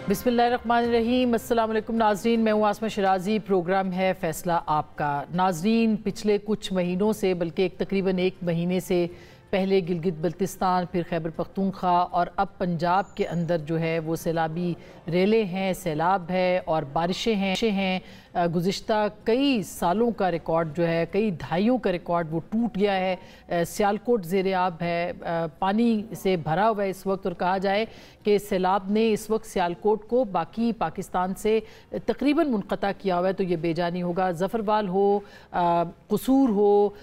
बिस्मिल्लाहिर्रहमानिर्रहीम। अस्सलाम वालेकुम नाज़रीन, मैं हूँ आसमा शिराजी। प्रोग्राम है फ़ैसला आपका। नाज़रीन, पिछले कुछ महीनों से बल्कि तकरीबन एक महीने से पहले गिलगित बल्तिस्तान, फिर खैबर पख्तूनख्वा और अब पंजाब के अंदर जो है वो सैलाबी रेले हैं, सैलाब है और बारिशें हैं। गुज़िश्ता कई सालों का रिकॉर्ड जो है, कई दहाइयों का रिकॉर्ड वो टूट गया है। सियालकोट ज़ेरे आब है, पानी से भरा हुआ है इस वक्त, और कहा जाए कि सैलाब ने इस वक्त सियालकोट को बाकी पाकिस्तान से तकरीबन मुनक़ता किया हुआ है। तो ये बेजानी होगा, ज़फ़रवाल हो, कसूर हो,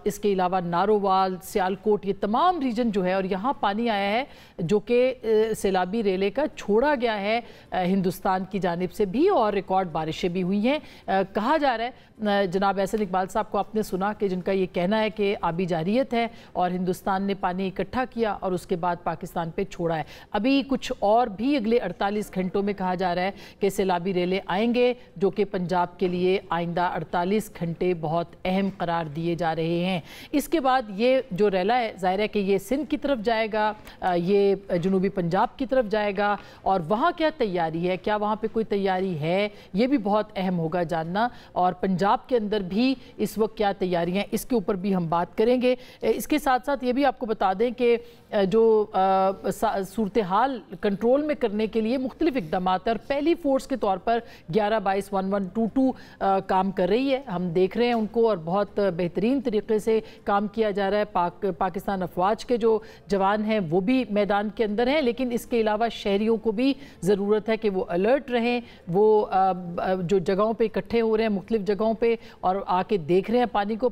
इसके अलावा नारोवाल, सियालकोट, ये तमाम रीजन जो है, और यहाँ पानी आया है जो कि सैलाबी रेले का छोड़ा गया है हिंदुस्तान की जानिब से भी, और रिकॉर्ड बारिशें भी हुई हैं। कहा जा रहा है, जनाब एहसन इकबाल साहब को आपने सुना कि जिनका ये कहना है कि आबी जारियत है और हिंदुस्तान ने पानी इकट्ठा किया और उसके बाद पाकिस्तान पे छोड़ा है। अभी कुछ और भी अगले 48 घंटों में कहा जा रहा है कि सैलाबी रेले आएंगे, जो कि पंजाब के लिए आइंदा 48 घंटे बहुत अहम करार दिए जा रहे हैं। इसके बाद ये जो रेला है, ज़ाहिर है कि ये सिंध की तरफ जाएगा, ये जनूबी पंजाब की तरफ जाएगा, और वहाँ क्या तैयारी है, क्या वहाँ पर कोई तैयारी है, ये भी बहुत अहम होगा जानना। और पंजाब के अंदर भी इस वक्त क्या तैयारियां, इसके ऊपर भी हम बात करेंगे। इसके साथ साथ ये भी आपको बता दें कि जो सूरत हाल कंट्रोल में करने के लिए मुख्तलिफ इक़दाम है, और पहली फोर्स के तौर पर 11-22-1122 काम कर रही है। हम देख रहे हैं उनको, और बहुत बेहतरीन तरीके से काम किया जा रहा है। पाकिस्तान अफवाज के जो जवान हैं वो भी मैदान के अंदर हैं, लेकिन इसके अलावा शहरियों को भी ज़रूरत है कि वो अलर्ट रहें, वो जो जगहों पे इकट्ठे हो रहे हैं मुख्तलिफ जगहों पे और आके देख रहे हैं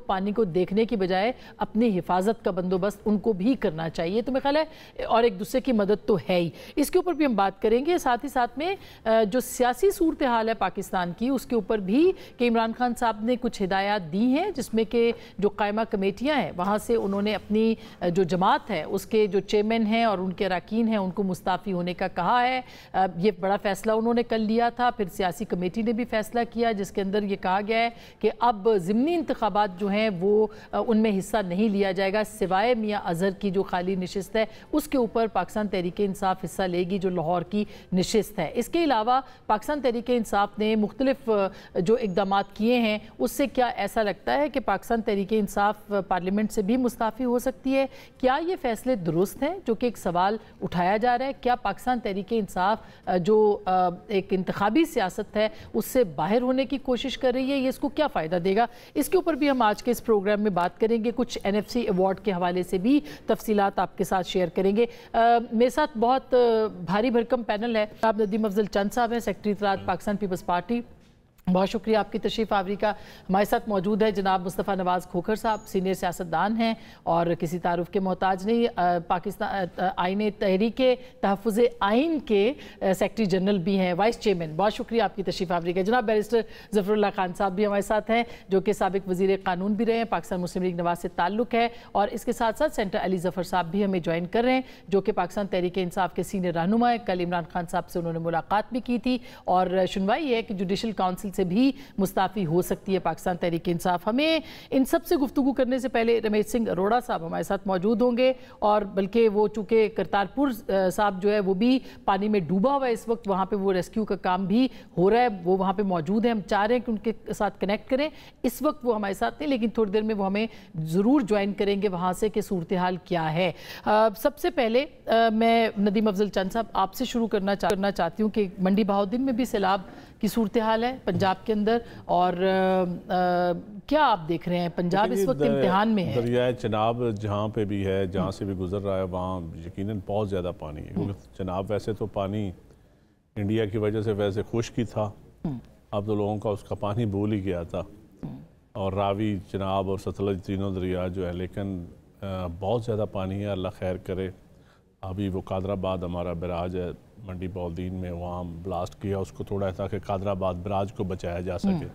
पानी को देखने की बजाय अपनी हिफाजत का बंदोबस्त उनको भी करना चाहिए। तो मेरा ख्याल है, और एक दूसरे की मदद तो है ही, इसके ऊपर भी हम बात करेंगे। साथ ही साथ में जो सियासी सूरत हाल है पाकिस्तान की, उसके ऊपर भी कि इमरान खान साहब ने कुछ हिदायत दी हैं, जिसमें कि जो कायमा कमेटियाँ हैं वहाँ से उन्होंने अपनी जो जमात है उसके जो चेयरमैन हैं और उनके अरकान हैं उनको मुस्ताफ़ी होने का कहा है। ये बड़ा फैसला उन्होंने कल लिया था। फिर सियासी कमेटी ने भी फैसला किया जिसके अंदर ये कहा गया है कि अब ज़िमनी इंतखाबात जो हैं वो उनमें हिस्सा नहीं लिया जाएगा, सिवाय मियाँ अज़हर की जो खाली नशिस्त है उसके ऊपर पाकिस्तान तहरीक इंसाफ हिस्सा लेगी, जो लाहौर की नशिस्त है। इसके अलावा पाकिस्तान तहरीक इंसाफ ने मुख्तलिफ जो इक़दाम किए हैं, उससे क्या ऐसा लगता है कि पाकिस्तान तहरीक इंसाफ पार्लियामेंट से भी मुस्ताफ़ी हो सकती है? क्या ये फैसले दुरुस्त हैं, जो कि एक सवाल उठाया जा रहा है। क्या पाकिस्तान तहरीक इंसाफ जो एक इंतखाबी सियासत है उससे बाहर होने की कोशिश कर रही है, ये इसको क्या फ़ायदा देगा? इसके ऊपर भी हम आज के इस प्रोग्राम में बात करेंगे। कुछ NFC अवार्ड के हवाले से भी तफसीलात आपके साथ शेयर करेंगे। मेरे साथ बहुत भारी भरकम पैनल है। आप नदीम अफजल चंद साहब हैं, सेक्रेटरी इत्तलात पाकिस्तान पीपल्स पार्टी, बहुत शुक्रिया आपकी तशरीफ़ आवरी का। हमारे साथ मौजूद है जनाब मुस्तफ़ा नवाज़ खोखर साहब, सीनियर सियासतदान हैं और किसी तारुफ के मोहताज नहीं, पाकिस्तान आईन तहरीक तहफ़्फ़ुज़ आइन के सेक्रेटरी जनरल भी हैं, वाइस चेयरमैन। बहुत शुक्रिया आपकी तशरीफ़ आवरी का। जनाब बैरिस्टर ज़फ़रुल्लाह खान साहब भी हमारे साथ हैं, जो कि साबिक़ वज़ीर क़ानून भी रहे हैं, पाकिस्तान मुस्लिम लीग नवाज़ से ताल्लुक़ है, और इसके साथ साथ सेंटर अली ज़फ़र साहब भी हमें ज्वाइन कर रहे हैं, जो कि पाकिस्तान तहरीक इंसाफ के सीनियर रहनुमा है। कल इमरान खान साहब से उन्होंने मुलाकात भी की थी, और सुनवाई है कि जुडिशल काउंसिल से भी मुस्ताफ़ी हो सकती है पाकिस्तान तहरीक इंसाफ। हमें इन सब से गुफ्तगू करने से पहले रमेश सिंह अरोड़ा साहब हमारे साथ मौजूद होंगे, और बल्कि वो चूँकि करतारपुर साहब जो है वो भी पानी में डूबा हुआ है इस वक्त, वहाँ पे वो रेस्क्यू का काम भी हो रहा है, वो वहाँ पे मौजूद है। हम चाह रहे हैं कि उनके साथ कनेक्ट करें। इस वक्त वो हमारे साथ नहीं, लेकिन थोड़ी देर में वो हमें ज़रूर ज्वाइन करेंगे वहाँ से कि सूरत हाल क्या है। सबसे पहले मैं नदीम अफजल चंद साहब आपसे शुरू करना चाहती हूँ कि मंडी बहाउद्दीन में भी सैलाब की सूरत हाल है पंजाब के अंदर, और क्या आप देख रहे हैं? पंजाब इस वक्त इम्तिहान में है। दरियाए चनाब जहाँ पे भी है, जहाँ से भी गुजर रहा है, वहाँ यकीनन बहुत ज़्यादा पानी है, क्योंकि चनाब वैसे तो पानी इंडिया की वजह से वैसे खुश्क ही था, अब तो लोगों का उसका पानी भूल ही गया था, और रावी, चनाब और सतलज तीनों दरिया जो है, लेकिन बहुत ज़्यादा पानी है। अल्लाह खैर करे। अभी वो कादराबाद हमारा बराज है मंडी बहाउद्दीन में, वहाँ ब्लास्ट किया उसको थोड़ा, ताकि कादराबाद बराज को बचाया जा सके,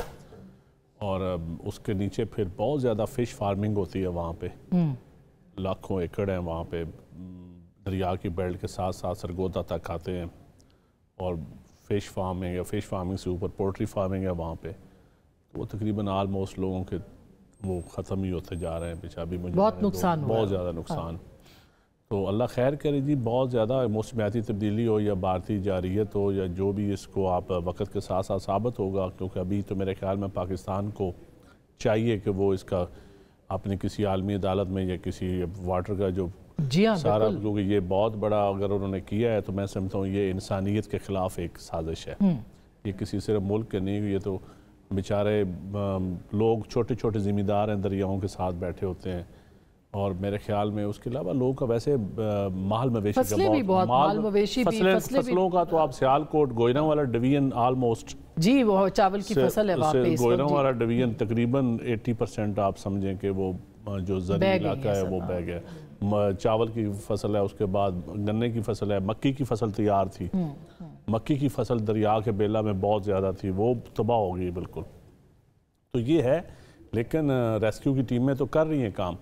और उसके नीचे फिर बहुत ज़्यादा फ़िश फार्मिंग होती है वहाँ पे, लाखों एकड़ हैं वहाँ पे, दरिया की बेल्ट के साथ साथ सरगोदा तक आते हैं, और फ़िश फार्मिंग या फ़िश फार्मिंग से ऊपर पोल्ट्री फार्मिंग है वहाँ पे। तो वो तकरीबन आलमोस्ट लोगों के वो ख़त्म ही होते जा रहे हैं, पिछा भी मुझे बहुत नुकसान, बहुत ज़्यादा नुकसान। تو اللہ خیر کرے جی. بہت زیادہ موسمیاتی تبدیلی ہو یا بھارتی جارحیت ہو یا جو بھی اس کو آپ وقت کے ساتھ ساتھ ثابت ہوگا, کیونکہ ابھی تو میرے خیال میں پاکستان کو چاہیے کہ وہ اس کا اپنی کسی عالمی عدالت میں یا کسی واٹر کا جو سارا, کیونکہ یہ بہت بڑا اگر انہوں نے کیا ہے تو میں سمجھتا ہوں یہ انسانیت کے خلاف ایک سازش ہے. یہ کسی صرف ملک کے نہیں, یہ تو بیچارے لوگ چھوٹے چھوٹے ذمہ دار ہیں, دریاؤں کے ساتھ بیٹھے ہوتے ہیں. اور میرے خیال میں اس کے علاوہ لوگوں کا ویسے مال مویشی کا فصلوں کا تو آپ سیالکوٹ گوئرہ والا ڈویژن آلموسٹ جی وہ چاول کی فصل ہے وہاں پہ, گوئرہ والا ڈویژن تقریباً 80% آپ سمجھیں کہ وہ جو زرعی علاقہ ہے وہ بہ گیا. چاول کی فصل ہے, اس کے بعد گنے کی فصل ہے, مکی کی فصل تیار تھی, مکی کی فصل دریا کے بیلا میں بہت زیادہ تھی, وہ تباہ ہو گئی بالکل. تو یہ ہے, لیکن ریسکیو کی ٹیمیں تو کر رہی ہیں کام,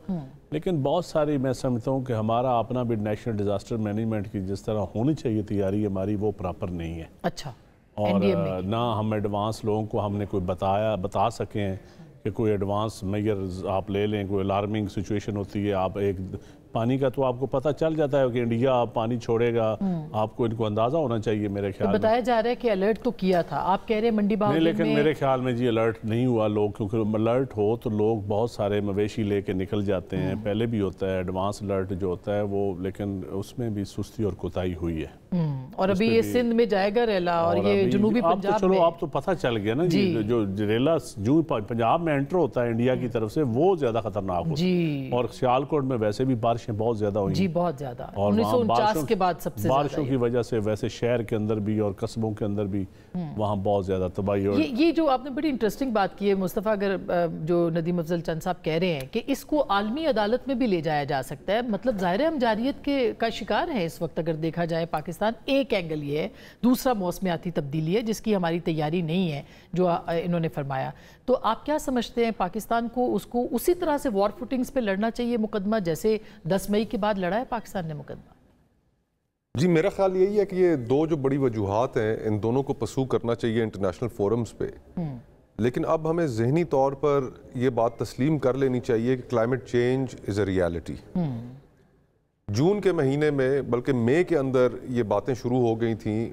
لیکن بہت ساری میں سمجھتا ہوں کہ ہمارا اپنا بھی نیشنل ڈیزاسٹر مینجمنٹ کی جس طرح ہونی چاہیے تیاری ہماری وہ پراپر نہیں ہے. اچھا. اور نہ ہم ایڈوانس لوگوں کو ہم نے کوئی بتا سکیں کہ کوئی ایڈوانس میئرز آپ لے لیں. کوئی الارمنگ سچویشن ہوتی ہے, آپ ایک پانی کا تو آپ کو پتہ چل جاتا ہے کہ انڈیا پانی چھوڑے گا, آپ کو ان کو اندازہ ہونا چاہیے. میرے خیال میں بتایا جا رہا ہے کہ الرٹ تو کیا تھا, آپ کہہ رہے ہیں منڈی باغ میں, لیکن میرے خیال میں جی الرٹ نہیں ہوا لوگ, کیونکہ الرٹ ہو تو لوگ بہت سارے مویشی لے کے نکل جاتے ہیں. پہلے بھی ہوتا ہے ایڈوانس الرٹ جو ہوتا ہے وہ, لیکن اس میں بھی سستی اور کوتاہی ہوئی ہے. اور ابھی یہ سندھ میں جائے گا ریلا, اور یہ جنوبی پنجاب میں, آپ تو پتہ چل گیا نا جی, جو ریلا جو پنجاب میں انٹر ہوتا ہے انڈیا کی طرف سے وہ زیادہ خطرناک ہوتا ہے. اور سیالکوٹ میں ویسے بھی بارشیں بہت زیادہ ہوئی جی, بہت زیادہ, 1949 کے بعد سب سے بارشوں کی وجہ سے ویسے شہر کے اندر بھی اور قصبوں کے اندر بھی وہاں بہت زیادہ تباہی. اور یہ جو آپ نے بڑی انٹرسٹنگ بات کی ہے مصطفیٰ, اگر جو ندیم افضل چند صاحب کہہ رہے ہیں کہ اس کو عالمی عدالت میں بھی لے جایا جا سکتا ہے, مطلب ظاہر ہے ہم جارحیت کا شکار ہے اس وقت اگر دیکھا جائے پاکستان. ایک اینگل یہ ہے, دوسرا موسمیاتی تبدیلی ہے جس کی ہماری تیاری نہیں ہے جو انہوں نے فرمایا. تو آپ کیا سمجھتے ہیں پاکستان کو اس کو اسی طرح سے وار فوٹنگز پہ لڑنا چاہیے مقدمہ جیسے 10 مئی کے بعد لڑا ہے پاکستان نے مقدمہ؟ جی میرا خیال یہی ہے کہ یہ دو جو بڑی وجوہات ہیں ان دونوں کو پرسو کرنا چاہیے انٹرنیشنل فورمز پہ. لیکن اب ہمیں ذہنی طور پر یہ بات تسلیم کر لینی چاہیے کہ climate change is a reality. June کے مہینے میں بلکہ مئی کے اندر یہ باتیں شروع ہو گئی تھیں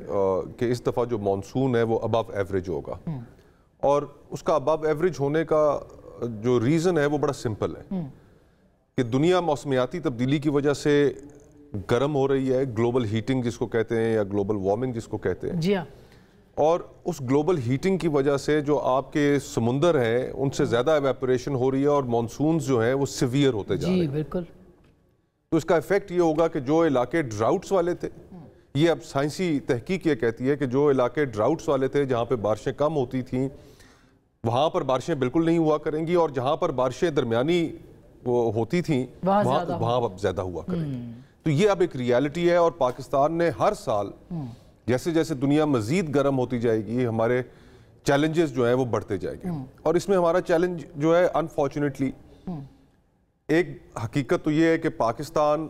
کہ اس دفعہ جو مانسون ہے وہ ابو ایوریج ہوگا, اور اس کا ابو ایوریج ہونے کا جو ریزن ہے وہ بڑا سمپل ہے کہ دنیا موسمیاتی تبدیلی کی وجہ سے گرم ہو رہی ہے, گلوبل ہیٹنگ جس کو کہتے ہیں یا گلوبل وارمنگ جس کو کہتے ہیں. جی ہاں. اور اس گلوبل ہیٹنگ کی وجہ سے جو آپ کے سمندر ہیں ان سے زیادہ ایویپوریشن ہو رہی ہے اور مانسونز جو ہیں وہ سیویئر ہوتے جا رہے ہیں. جی بالکل. تو اس کا ایفیکٹ یہ ہوگا کہ جو علاقے ڈراؤٹس والے تھے, یہ اب سائنسی تحقیق یہ کہتی ہے کہ جو علاقے ڈراؤٹس والے تھے جہاں پہ بارشیں کم ہوتی تھیں وہاں پر بارشیں بالکل نہیں ہوا کریں گی, اور جہاں پر بارشیں درمیانی ہوتی تھیں وہاں اب زیادہ ہوا کریں گی. تو یہ اب ایک ریالٹی ہے, اور پاکستان نے ہر سال جیسے جیسے دنیا مزید گرم ہوتی جائے گی ہمارے چیلنجز جو ہیں وہ بڑھتے جائیں گے. اور اس میں ہمارا چیلنج جو ہے انفارچونیٹلی ایک حقیقت تو یہ ہے کہ پاکستان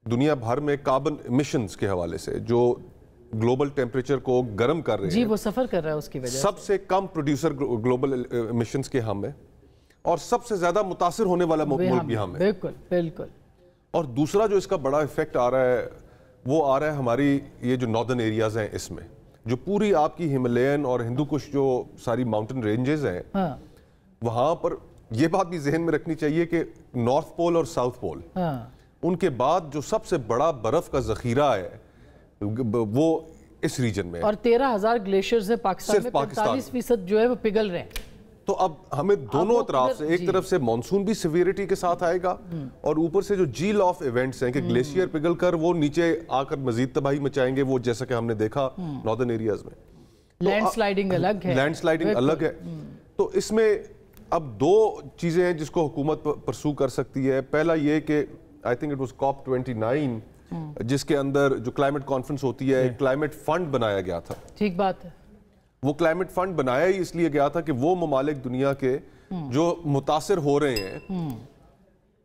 دنیا بھر میں کاربن ایمیشنز کے حوالے سے جو گلوبل ٹیمپریچر کو گرم کر رہے ہیں, جی وہ سفر کر رہا ہے اس کی وجہ سب سے کم پروڈیوسر گلوبل ایمیشنز کے ہم ہیں, اور سب سے زیادہ متاثر ہونے والا ملک بھی ہم ہیں. بالکل بالکل. اور دوسرا جو اس کا بڑا ایفیکٹ آ رہا ہے وہ آ رہا ہے ہماری یہ جو ناردرن ایریاز ہیں, اس میں جو پوری آپ کی ہمالیین اور ہندو کش جو ساری ماؤنٹن رینجز ہیں وہاں پر یہ بات بھی ذہن میں رکھنی چاہیے کہ نارتھ پول اور ساؤتھ پول ان کے بعد جو سب سے بڑا برف کا ذخیرہ ہے وہ اس ریجن میں, اور 13,000 گلیشیئرز ہیں پاکستان میں, 45% جو ہے وہ پگھل رہے ہیں. تو اب ہمیں دونوں اطراف سے, ایک طرف سے مانسون بھی سیویریٹی کے ساتھ آئے گا, اور اوپر سے جو جیل آف ایونٹس ہیں کہ گلیشیئر پگھل کر وہ نیچے آ کر مزید تباہی مچائیں گے, وہ جیسا کہ ہم نے دیکھا ناردرن ایریاز میں. لینڈ سلائیڈنگ الگ ہے, لینڈ سلائیڈنگ الگ ہے. تو اس میں اب دو چیزیں ہیں جس کو حکومت پرسو کر سکتی ہے. پہلا یہ کہ I think it was COP29 جس کے اندر جو کلائمیٹ کانفرنس ہوتی ہے, کلائمیٹ فنڈ بنایا گیا تھا. ٹھیک بات ہے. وہ کلائمیٹ فنڈ بنایا ہی اس لیے گیا تھا کہ وہ ممالک دنیا کے جو متاثر ہو رہے ہیں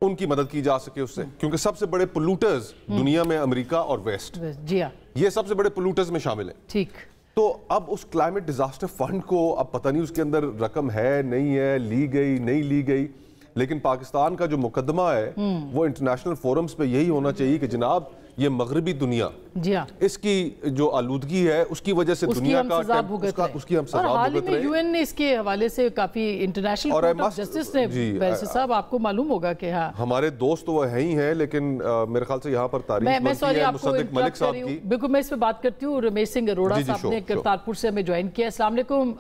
ان کی مدد کی جا سکے اس سے, کیونکہ سب سے بڑے پولوٹرز دنیا میں امریکہ اور ویسٹ, جی ہاں, یہ سب سے بڑے پولوٹرز میں شامل ہیں. ٹھیک. تو اب اس کلائمیٹ ڈیزاسٹر فنڈ کو اب پتہ نہیں اس کے اندر رقم ہے نہیں ہے, لی گئی نہیں لی گئی, لیکن پاکستان کا جو مقدمہ ہے وہ انٹرنیشنل فورمز پہ یہی ہونا چاہیے کہ جناب یہ مغربی دنیا جی ہاں اس کی جو آلودگی ہے اس کی وجہ سے دنیا کا اس کی ہم سزا اور حال ہی بھگت میں رہے یو این نے اس کے حوالے سے کافی انٹرنیشنل کورٹ آف جسٹس نے ویسے صاحب آپ کو معلوم ہوگا کہ ہاں ہمارے دوست وہ ہیں ہی ہیں لیکن میرے خیال سے یہاں پر تعریف بنتی ہے مصدق ملک صاحب کی. بالکل میں اس پہ بات کرتی ہوں. رمیش سنگھ اروڑا صاحب نے کرتارپور سے ہمیں جوائن کیا. السلام علیکم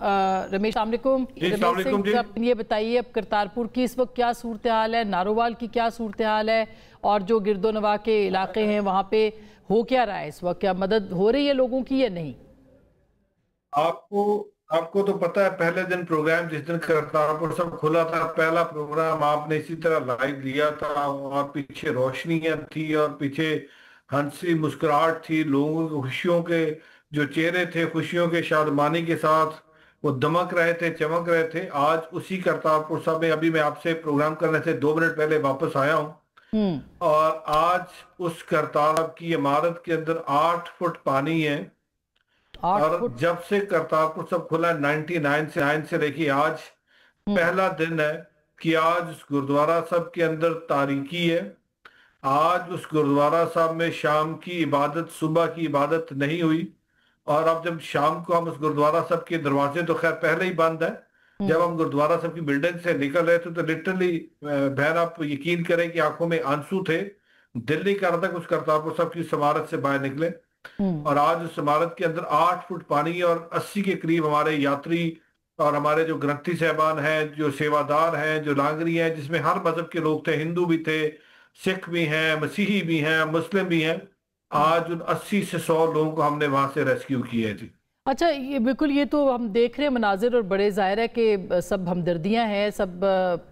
رمیش. السلام علیکم رمیش سنگھ صاحب, یہ بتائیے اب کرتارپور کی اس وقت کیا صورتحال ہے, نارووال کی کیا صورتحال ہے, اور جو گرد و نواح کے علاقے ہیں وہاں پہ ہو کیا رہا ہے اس وقت, کیا مدد ہو رہی ہے لوگوں کی یا نہیں؟ آپ کو تو پتا ہے پہلے دن پروگرام جس دن کرتارپور سب کھلا تھا, پہلا پروگرام آپ نے اسی طرح لائیو لیا تھا, اور پیچھے روشنیاں تھی اور پیچھے ہنسی مسکراہٹ تھی, لوگوں کے خوشیوں کے جو چہرے تھے خوشیوں کے شادمانی کے ساتھ وہ دمک رہے تھے, چمک رہے تھے. آج اسی کرتارپور صاحب میں ابھی میں آپ سے پروگرام کرنے سے 2 منٹ پہلے واپس آیا ہوں, اور آج اس کرتارپور کی عمارت کے اندر 8 فٹ پانی ہے. اور جب سے کرتارپور صاحب کھلا 99 سے دیکھیے آج پہلا دن ہے کہ آج اس گردوارہ صاحب کے اندر تاریکی ہے. آج اس گردوارہ صاحب میں شام کی عبادت, صبح کی عبادت نہیں ہوئی. اور اب جب شام کو ہم اس گردوارہ صاحب کے دروازے تو خیر پہلے ہی بند ہے, جب ہم گردوارہ صاحب کی بلڈنگ سے نکل رہے تھے تو لٹرلی بہن آپ یقین کریں کہ آنکھوں میں آنسو تھے. دل نہیں کر رہا تھا کہ اس کرتارپور صاحب کی عمارت سے باہر نکلے. اور آج اس عمارت کے اندر 8 فٹ پانی ہے, اور 80 کے قریب ہمارے یاتری اور ہمارے جو گرنتھی صاحبان ہیں, جو سیوادار ہیں, جو لانگری ہیں, جس میں ہر مذہب کے لوگ تھے, ہندو بھی تھے, سکھ بھی ہیں, مسیحی بھی ہیں, مسلم بھی ہیں. آج ان 80 سے 100 لوگوں کو ہم نے وہاں سے ریسکیو کیے تھے. اچھا, یہ بالکل یہ تو ہم دیکھ رہے ہیں مناظر, اور بڑے ظاہر ہے کہ سب ہمدردیاں ہیں, سب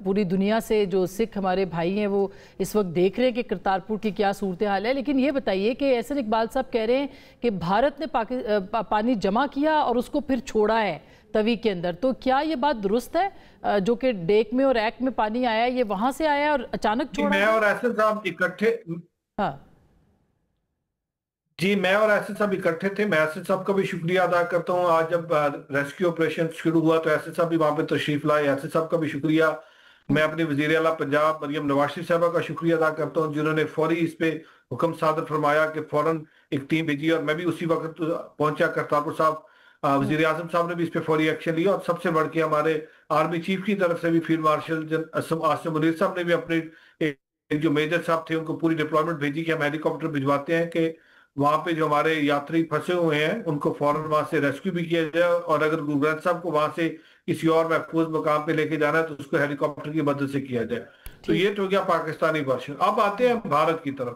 پوری دنیا سے جو سکھ ہمارے بھائی ہیں وہ اس وقت دیکھ رہے ہیں کہ کرتارپور کی کیا صورتحال ہے. لیکن یہ بتائیے کہ احسن اقبال صاحب کہہ رہے ہیں کہ بھارت نے پانی جمع کیا اور اس کو پھر چھوڑا ہے توی کے اندر, تو کیا یہ بات درست ہے جو کہ ڈیک میں اور ایک میں پانی آیا ہے یہ وہاں سے آیا اور اچانک چھوڑا ہے؟ میں اور احسن صاحب اکٹھے میں اور احسن صاحب اکٹھے تھے. میں احسن صاحب کا بھی شکریہ ادا کرتا ہوں. آج جب ریسکیو آپریشن شروع ہوا تو احسن صاحب بھی وہاں پہ تشریف لائے. احسن صاحب کا بھی شکریہ. میں اپنی وزیر اعلیٰ پنجاب مریم نواز شریف صاحبہ کا شکریہ ادا کرتا ہوں جنہوں نے فوری اس پہ حکم صادر فرمایا کہ فوراً ایک ٹیم بھیجی, اور میں بھی اسی وقت پہنچا کرتارپور صاحب. وزیر اعظم صاحب نے بھی اس پہ فوری ایکشن لیا, اور سب سے بڑھ کے ہمارے آرمی چیف کی طرف سے بھی فیلڈ مارشل آصم منیر صاحب نے بھی اپنے جو میجر صاحب تھے ان کو پوری ڈپلائمنٹ بھیجی کہ ہم ہیلی کاپٹر بھجواتے ہیں کہ وہاں پہ جو ہمارے یاتری پھنسے ہوئے ہیں ان کو فوراً وہاں سے ریسکیو بھی کیا جائے, اور اگر گرو گرنتھ صاحب کو وہاں سے کسی اور محفوظ مقام پہ لے کے جانا ہے تو اس کو ہیلی کاپٹر کی مدد سے کیا جائے. تو یہ تو ہو گیا پاکستانی ورژن. اب آتے ہیں بھارت کی طرف.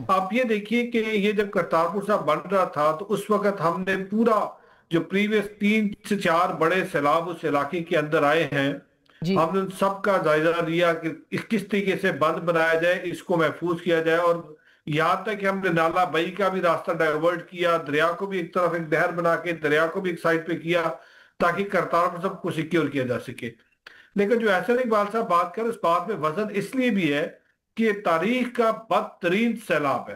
آپ یہ دیکھیے کہ یہ جب کرتارپور صاحب بن رہا تھا تو اس وقت ہم نے پورا جو پریویس 3 سے 4 بڑے سیلاب اس علاقے کے اندر آئے ہیں, ہم نے سب کا جائزہ لیا کہ کس طریقے سے بند بنایا جائے, اس کو محفوظ کیا جائے, اور یہاں تک کہ ہم نے نالا بئی کا بھی راستہ ڈائیورٹ کیا, دریا کو بھی ایک طرف ایک نہر بنا کے دریا کو بھی ایک سائڈ پہ کیا تاکہ کرتارپور صاحب کو سیکیور کیا جا سکے. لیکن جو احسن اقبال صاحب بات کر اس بات میں وزن اس لیے بھی ہے کہ یہ تاریخ کا بدترین سیلاب ہے,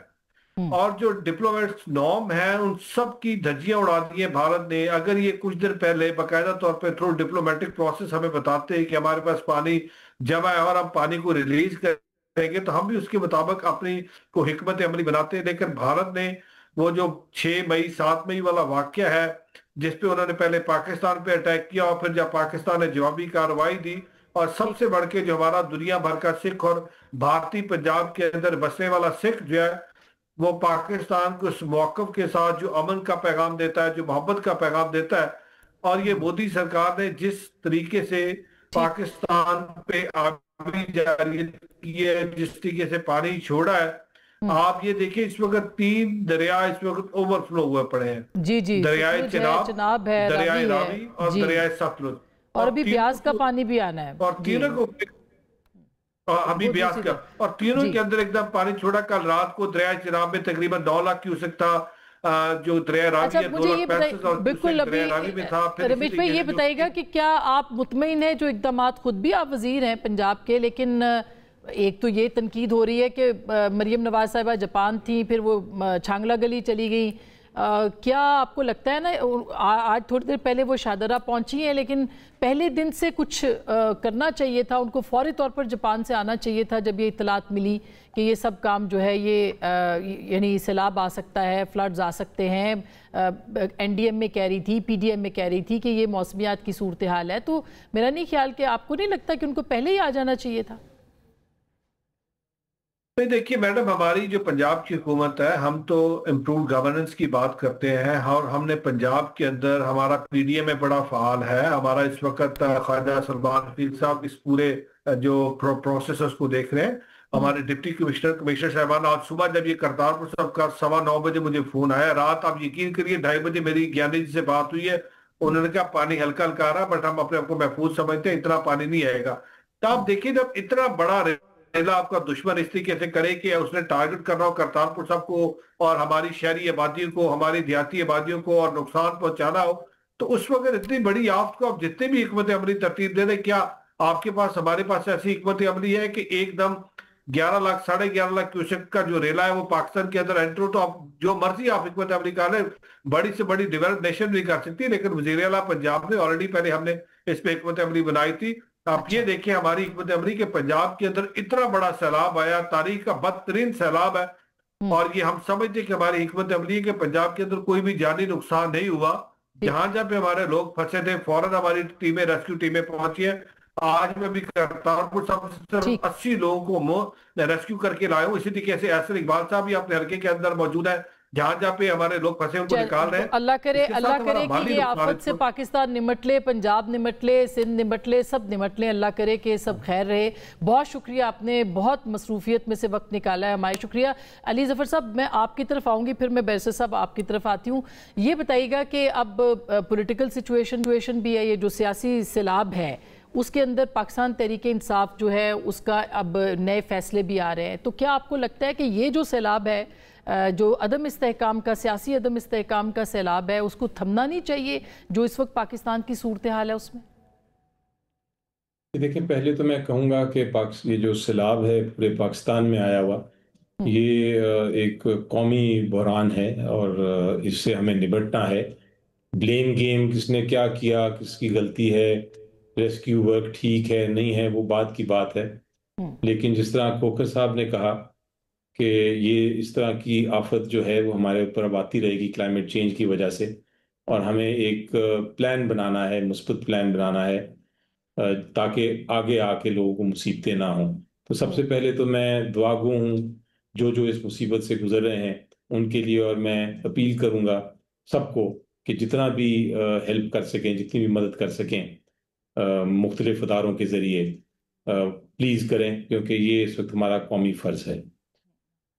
اور جو ڈپلومیٹس نوم ہیں ان سب کی دھجیاں اڑا دی ہیں بھارت نے. اگر یہ کچھ دن پہلے باقاعدہ طور پہ تھرو ڈپلومیٹک پروسیس ہمیں بتاتے ہیں کہ ہمارے پاس پانی جمع ہے اور ہم پانی کو ریلیز کریں گے تو ہم بھی اس کے مطابق اپنی کو حکمت عملی بناتے ہیں. لیکن بھارت نے وہ جو 6 مئی 7 مئی والا واقعہ ہے جس پہ انہوں نے پہلے پاکستان پہ اٹیک کیا, اور پھر جب پاکستان نے جوابی کارروائی دی, اور سب سے بڑھ کے جو ہمارا دنیا بھر کا سکھ اور بھارتی پنجاب کے اندر بسنے والا سکھ جو ہے وہ پاکستان کو اس موقف کے ساتھ جو امن کا پیغام دیتا ہے, جو محبت کا پیغام دیتا ہے, اور یہ مودی سرکار نے جس طریقے سے پاکستان پہ آبی جاریت کی ہے, جس طریقے سے پانی چھوڑا ہے, آپ یہ دیکھیں اس وقت 3 دریا اس وقت اوور فلو ہوئے پڑے ہیں. دریائے چناب, دریائے راوی اور دریائے ستلج, اور ابھی بیاس کا پانی بھی آنا ہے, اور تینوں کو ابھی بیاس کا, اور تینوں کے اندر ایک دم پانی چھوڑا. کل رات کو دریائے چناب میں تقریباً 9 لاکھ کیوسک تھا, جو دریائے راوی ہے 2,65,000 اور دریائے راوی میں تھا. رمیش بھائی یہ بتائیے گا کہ کیا آپ مطمئن ہیں, جو اقدامات خود بھی آپ وزیر ہیں پنجاب کے, لیکن ایک تو یہ تنقید ہو رہی ہے کہ مریم نواز صاحبہ جاپان تھیں, پھر وہ چھانگلا گلی چلی گئیں, کیا آپ کو لگتا ہے نا آج تھوڑی دیر پہلے وہ شاہدرہ پہنچی ہیں لیکن پہلے دن سے کچھ کرنا چاہیے تھا، ان کو فوری طور پر جاپان سے آنا چاہیے تھا جب یہ اطلاعات ملی کہ یہ سب کام جو ہے یہ یعنی سیلاب آ سکتا ہے، فلڈز آ سکتے ہیں. این ڈی ایم میں کہہ رہی تھی، پی ڈی ایم میں کہہ رہی تھی کہ یہ موسمیات کی صورتحال ہے. تو میرا نہیں خیال کہ آپ کو نہیں لگتا کہ ان کو پہلے ہی آ جانا چاہیے تھا؟ دیکھیے میڈم، ہماری جو پنجاب کی حکومت ہے، ہم تو امپروو گورننس کی بات کرتے ہیں اور ہم نے پنجاب کے اندر ہمارا پی ڈی اے میں بڑا فعال ہے. ہمارا اس وقت خواجہ سلمان حفیظ صاحب اس پورے جو پروسیسز کو دیکھ رہے ہیں. ہمارے ڈپٹی کمشنر صاحبان، آج صبح جب یہ کرتارپور صاحب کا 9:15 بجے مجھے فون آیا، رات آپ یقین کریے 2:30 بجے میری گیانی جی سے بات ہوئی ہے. انہوں نے کہا پانی ہلکا ہلکا آ رہا بٹ ہم اپنے آپ کو محفوظ سمجھتے ہیں، اتنا پانی نہیں آئے گا. تو آپ دیکھیے جب اتنا بڑا آپ کا دشمن اس طریقے سے کرے کہ اس نے ٹارگٹ کرنا ہو کرتارپور صاحب کو اور ہماری شہری آبادیوں کو، ہماری دیہاتی آبادیوں کو اور نقصان پہنچانا ہو، تو اس وقت اتنی بڑی آفت کو آپ جتنے بھی حکمت عملی ترتیب دے دیں، کیا آپ کے پاس ہمارے پاس ایسی حکمت عملی ہے کہ ایک دم 11 لاکھ 11.5 لاکھ کیوسک کا جو ریلا ہے وہ پاکستان کے اندر انٹر ہو؟ تو آپ جو مرضی آپ حکمت عملی کر لیں، بڑی سے بڑی ڈیولپ نیشن بھی کر سکتی ہے. لیکن وزیر اعلیٰ پنجاب نے آلریڈی پہلے ہم نے اس پہ حکمت عملی بنائی تھی. آپ یہ دیکھیں ہماری حکمت عملی کہ پنجاب کے اندر اتنا بڑا سیلاب آیا، تاریخ کا بدترین سیلاب ہے، اور یہ ہم سمجھتے کہ ہماری حکمت عملی ہے کہ پنجاب کے اندر کوئی بھی جانی نقصان نہیں ہوا. جہاں جہاں پہ ہمارے لوگ پھنسے تھے فوراً ہماری ٹیمیں، ریسکیو ٹیمیں پہنچی ہیں. آج میں بھی کرتارپور صاحب سے 80 لوگوں کو ریسکیو کر کے لایا ہوں. اسی طریقے سے احسن اقبال صاحب بھی اپنے حلقے کے اندر موجود ہے، جہاں جہاں پہ ہمارے لوگ پھنسے ان کو نکال رہے ہیں. اللہ کرے کہ یہ آفت سے پاکستان نمٹ لے، پنجاب نمٹ لے، سندھ نمٹ لے، سب نمٹ لیں. اللہ کرے کہ سب خیر رہے. بہت شکریہ، آپ نے بہت مصروفیت میں سے وقت نکالا ہے. ہمارے شکریہ. علی ظفر صاحب، میں آپ کی طرف آؤں گی، پھر میں بیرسر صاحب آپ کی طرف آتی ہوں. یہ بتائیے گا کہ اب پولیٹیکل سچویشن بھی ہے، یہ جو سیاسی سیلاب ہے اس کے اندر پاکستان تحریک انصاف جو ہے اس کا اب نئے فیصلے بھی آ رہے ہیں. تو کیا آپ کو لگتا ہے کہ یہ جو سیلاب ہے، جو عدم استحکام کا، سیاسی عدم استحکام کا سیلاب ہے، اس کو تھمنا نہیں چاہیے جو اس وقت پاکستان کی صورتحال ہے اس میں؟ دیکھیں، پہلے تو میں کہوں گا کہ یہ جو سیلاب ہے پورے پاکستان میں آیا ہوا، یہ ایک قومی بحران ہے اور اس سے ہمیں نبٹنا ہے. بلیم گیم، کس نے کیا کیا، کس کی غلطی ہے، ریسکیو ورک ٹھیک ہے نہیں ہے، وہ بات کی بات ہے. لیکن جس طرح کھوکھر صاحب نے کہا کہ یہ اس طرح کی آفت جو ہے وہ ہمارے اوپر اب آتی رہے گی کلائمیٹ چینج کی وجہ سے، اور ہمیں ایک پلان بنانا ہے، مثبت پلان بنانا ہے تاکہ آگے آ کے لوگوں کو مصیبتیں نہ ہوں. تو سب سے پہلے تو میں دعا گو ہوں جو اس مصیبت سے گزر رہے ہیں ان کے لیے، اور میں اپیل کروں گا سب کو کہ جتنا بھی ہیلپ کر سکیں، جتنی بھی مدد کر سکیں مختلف اداروں کے ذریعے پلیز کریں، کیونکہ یہ اس وقت ہمارا قومی فرض ہے.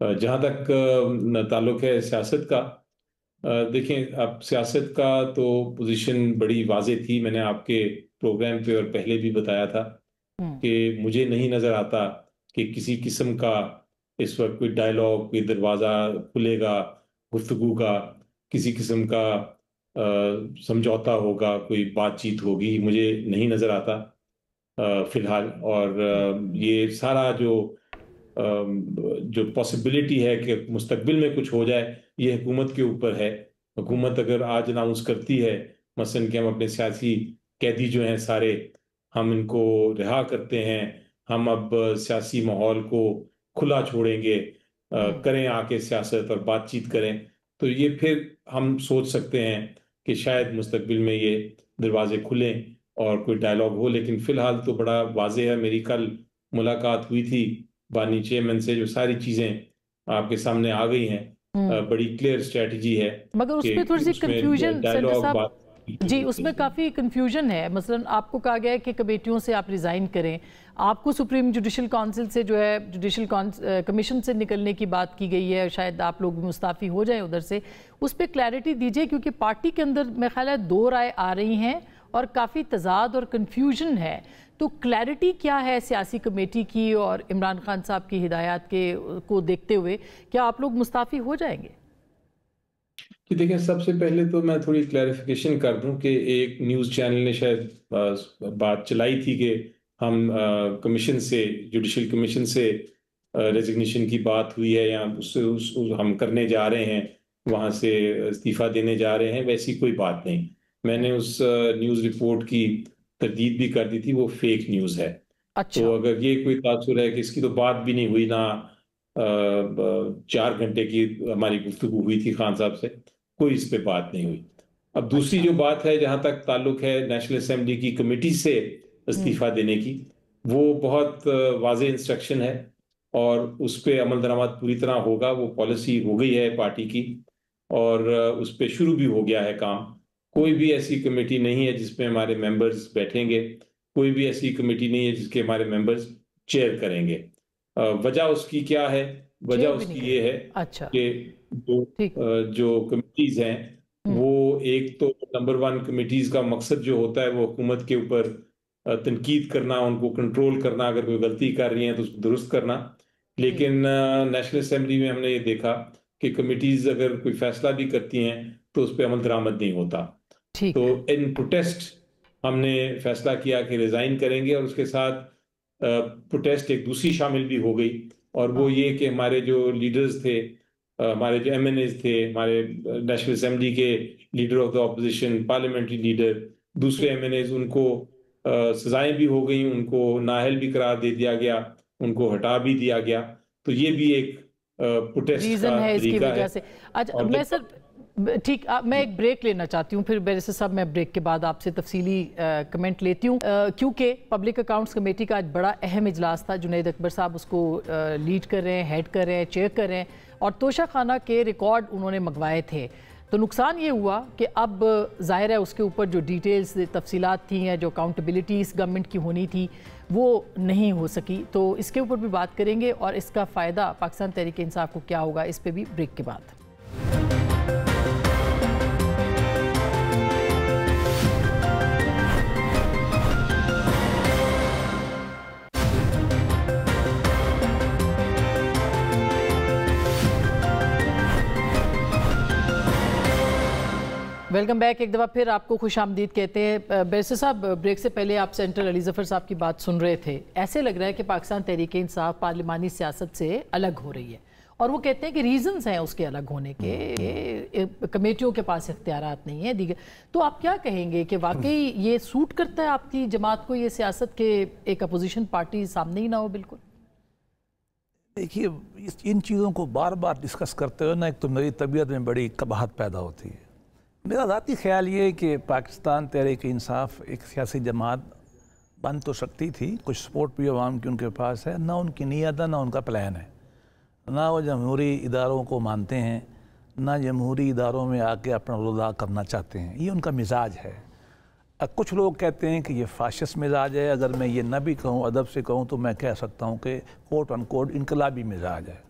جہاں تک تعلق ہے سیاست کا، دیکھیں اب سیاست کا تو پوزیشن بڑی واضح تھی. میں نے آپ کے پروگرام پہ اور پہلے بھی بتایا تھا کہ مجھے نہیں نظر آتا کہ کسی قسم کا اس وقت کوئی ڈائلاگ، کوئی دروازہ کھلے گا گفتگو کا، کسی قسم کا سمجھوتا ہوگا، کوئی بات چیت ہوگی، مجھے نہیں نظر آتا فی الحال. اور یہ سارا جو پاسبلٹی ہے کہ مستقبل میں کچھ ہو جائے، یہ حکومت کے اوپر ہے. حکومت اگر آج اناؤنس کرتی ہے مثلا کہ ہم اپنے سیاسی قیدی جو ہیں سارے ہم ان کو رہا کرتے ہیں، ہم اب سیاسی ماحول کو کھلا چھوڑیں گے، کریں آ کے سیاست اور بات چیت کریں، تو یہ پھر ہم سوچ سکتے ہیں کہ شاید مستقبل میں یہ دروازے کھلیں اور کوئی ڈائلاگ ہو. لیکن فی الحال تو بڑا واضح ہے. میری کل ملاقات ہوئی تھی بانی چیئرمین سے، جو ساری چیزیں آپ کے سامنے آ گئی ہیں. بڑی کلیئر اسٹریٹجی ہے، مگر اس میں تھوڑی سی کنفیوژن سینٹر صاحب، جی اس میں کافی کنفیوژن ہے. مثلا آپ کو کہا گیا ہے کہ کمیٹیوں سے آپ ریزائن کریں، آپ کو سپریم جوڈیشل کونسل سے جو ہے جوڈیشل کمیشن سے نکلنے کی بات کی گئی ہے، شاید آپ لوگ مستعفی ہو جائیں ادھر سے. اس پہ کلیئرٹی دیجئے، کیونکہ پارٹی کے اندر میرے خیال ہے 2 رائے آ رہی ہیں اور کافی تضاد اور کنفیوژن ہے. تو کلیئرٹی کیا ہے سیاسی کمیٹی کی اور عمران خان صاحب کی ہدایات کو دیکھتے ہوئے؟ کیا آپ لوگ مستعفی ہو جائیں گے؟ دیکھیں، سب سے پہلے تو میں تھوڑی کلیریفیکیشن کر دوں کہ ایک نیوز چینل نے شاید بات چلائی تھی کہ ہم کمیشن سے، جوڈیشل کمیشن سے ریزگنیشن کی بات ہوئی ہے یا اس ہم کرنے جا رہے ہیں वहाँ से इस्तीफ़ा देने जा रहे हैं, वैसी कोई बात नहीं। मैंने उस न्यूज़ रिपोर्ट की तरदीद भी कर दी थी, वो फेक न्यूज़ है। अच्छा। तो अगर ये कोई तासुर है कि इसकी तो बात भी नहीं हुई, ना 4 घंटे की हमारी गुफ्तगू हुई थी खान साहब से, कोई इस पे बात नहीं हुई। अब दूसरी जो बात है, जहाँ तक ताल्लुक है नेशनल असेंबली की कमेटी से इस्तीफ़ा देने की, वो बहुत वाज़ेह इंस्ट्रक्शन है और उस पर अमल दरामद पूरी तरह होगा। वो पॉलिसी हो गई है पार्टी की और उस पर शुरू भी हो गया है काम। कोई भी ऐसी कमेटी नहीं है जिसमें हमारे मेंबर्स बैठेंगे, कोई भी ऐसी कमेटी नहीं है जिसके हमारे मेंबर्स चेयर करेंगे। वजह उसकी क्या है? वजह उसकी ये है अच्छा। कि जो कमेटीज हैं वो एक तो नंबर 1 कमेटीज का मकसद जो होता है वो हुकूमत के ऊपर तनकीद करना, उनको कंट्रोल करना, अगर कोई गलती कर रही है तो उसको दुरुस्त करना। लेकिन नेशनल असेंबली में हमने ये देखा कि कमेटीज अगर कोई फैसला भी करती हैं तो उस पर अमल दरामद नहीं होता। तो इन प्रोटेस्ट हमने फैसला किया कि रिजाइन करेंगे और उसके साथ प्रोटेस्ट एक दूसरी शामिल भी हो गई और वो ये कि हमारे जो लीडर्स थे, हमारे जो MNAs थे, हमारे नेशनल असेंबली के leader of the opposition, parliamentary leader, दूसरे MNAs, उनको सजाएं भी हो गई, उनको नाअहल भी करार दे दिया गया, उनको हटा भी दिया गया। तो ये भी एक प्रोटेस्ट का है इसकी तरीका वजह है। से। अच्छा, मैं सर ठीक, मैं एक ब्रेक लेना चाहती हूँ, फिर बैरिस्टर साहब मैं ब्रेक के बाद आपसे तफसीली कमेंट लेती हूँ, क्योंकि पब्लिक अकाउंट्स कमेटी का आज बड़ा अहम इजलास था। जुनैद अकबर साहब उसको लीड कर रहे हैं, हेड कर रहे हैं, चेयर कर रहे हैं और तोशा खाना के रिकॉर्ड उन्होंने मंगवाए थे। तो नुकसान ये हुआ कि अब ज़ाहिर है उसके ऊपर जो डिटेल्स तफसीलात थी हैं, जो अकाउंटेबिलिटीज़ गवर्नमेंट की होनी थी, वो नहीं हो सकी। तो इसके ऊपर भी बात करेंगे और इसका फ़ायदा पाकिस्तान तहरीक इंसाफ को क्या होगा, इस पर भी ब्रेक के बाद। Welcome back. एक दफ़ा फिर आपको खुश आमदीद कहते हैं। बैरिस्टर साहब, ब्रेक से पहले आप सेंटर अली ज़फ़र साहब की बात सुन रहे थे। ऐसे लग रहा है कि पाकिस्तान तहरीक इंसाफ पार्लिमानी सियासत से अलग हो रही है और वो कहते हैं कि रीज़न्स हैं उसके अलग होने के, कमेटियों के पास इख्तियारात नहीं है दीगर। तो आप क्या कहेंगे कि वाकई ये सूट करता है आपकी जमात को, ये सियासत के एक अपोजिशन पार्टी सामने ही ना हो? बिल्कुल। देखिए, इन चीज़ों को बार बार डिस्कस करते हुए ना, एक तो मेरी तबीयत में बड़ी कबाहत पैदा होती है। मेरा ज़ाती ख्याल ये है कि पाकिस्तान तहरीक इंसाफ एक सियासी जमात बन तो सकती थी, कुछ सपोर्ट भी आवाम की उनके पास है, ना उनकी नीयत है ना उनका प्लान है, ना वो जमहूरी इदारों को मानते हैं, ना जमहूरी इदारों में आके अपना रोल अदा करना चाहते हैं। ये उनका मिजाज है। कुछ लोग कहते हैं कि ये फाशिस्ट मिजाज है। अगर मैं ये ना भी कहूँ, अदब से कहूँ, तो मैं कह सकता हूँ कि कोट अनकोट इनकलाबी मिजाज है।